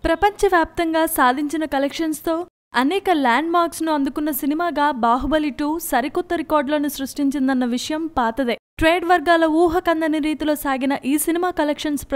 ప్రపంచవ్యాప్తంగా సాధించిన కలెక్షన్స్తో అనేక ల్యాండ్ మార్క్స్ను అందుకున్న సినిమాగా బాహుబలి 2 సరికొత్త రికార్డులను సృష్టించిందన్న విషయం పాతదే. ట్రేడ్ వర్గాల ఊహకందని రీతిలో సాగిన ఈ సినిమా కలెక్షన్స్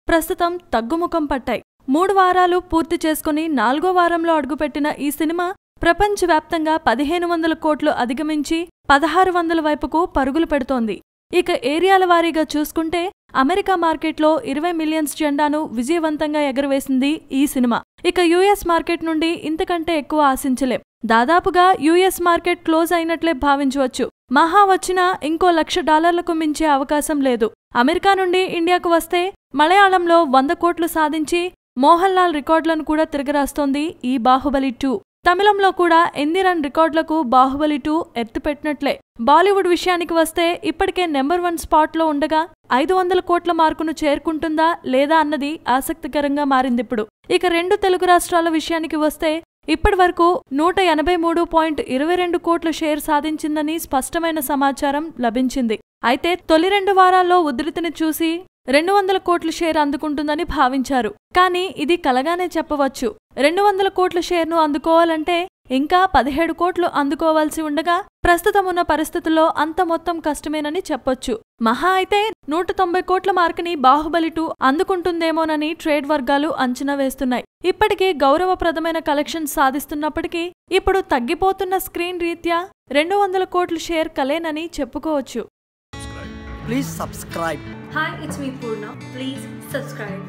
ప్రస్తుతం తగ్గుముఖం పట్టాయి. 3 వారాలు పూర్తి చేసుకుని 4వ వారంలో అడుగుపెట్టిన ఈ సినిమా ప్రపంచవ్యాప్తంగా 1500 కోట్లు అధిగమించి 1600 వైపుకు పరుగులు పెడుతోంది. ఇక ఏరియాల వారీగా చూసుకుంటే అమెరికా మార్కెట్లో 20 మిలియన్స్ జెండాను విజయవంతంగా ఎగరవేసింది ఈ సినిమా. ఇక యుఎస్ మార్కెట్ నుండి ఇంతకంటే ఎక్కువ ఆశించలేం. దాదాపుగా యుఎస్ మార్కెట్ క్లోజ్ అయినట్లే భావించవచ్చు. మహా వచ్చినా ఇంకో $1,00,000 మించే అవకాశం లేదు. అమెరికా నుండి ఇండియాకు వస్తే మలయాళంలో 100 కోట్లు సాధించి మోహన్ లాల్ రికార్డులను కూడా తిరగరాస్తోంది ఈ బాహుబలి 2. తమిళంలో కూడా ఎందిరన్ రికార్డులకు బాహుబలి 2 ఎత్తుపెట్టినట్లే. బాలీవుడ్ విషయానికి వస్తే ఇప్పటికే నెంబర్ 1 స్పాట్లో ఉండగా 500 కోట్ల మార్కును చేరుకుంటుందా లేదా అన్నది ఆసక్తికరంగా మారిందిప్పుడు. ఇక 2 తెలుగు రాష్ట్రాల విషయానికి వస్తే ఇప్పటివరకు 183.22 కోట్ల షేర్ సాధించిందని స్పష్టమైన సమాచారం లభించింది. అయితే తొలి 2 వారాల్లో ఉధృతిని చూసి 200 కోట్ల షేర్ అందుకుంటుందని భావించారు. కానీ ఇది కలగానే చెప్పవచ్చు. 200 కోట్ల షేర్ను అందుకోవాలంటే ఇంకా 17 కోట్లు అందుకోవాల్సి ఉండగా ప్రస్తుతమున్న పరిస్థితుల్లో అంత మొత్తం కష్టమేనని చెప్పొచ్చు. మహా అయితే 190 కోట్ల మార్కుని బాహుబలి 2 అందుకుంటుందేమోనని ట్రేడ్ వర్గాలు అంచనా వేస్తున్నాయి. ఇప్పటికీ గౌరవప్రదమైన కలెక్షన్ సాధిస్తున్నప్పటికీ ఇప్పుడు తగ్గిపోతున్న స్క్రీన్ రీత్యా 200 కోట్ల షేర్ కలేనని చెప్పుకోవచ్చు. Please subscribe. Hi, it's me Purna. Please subscribe.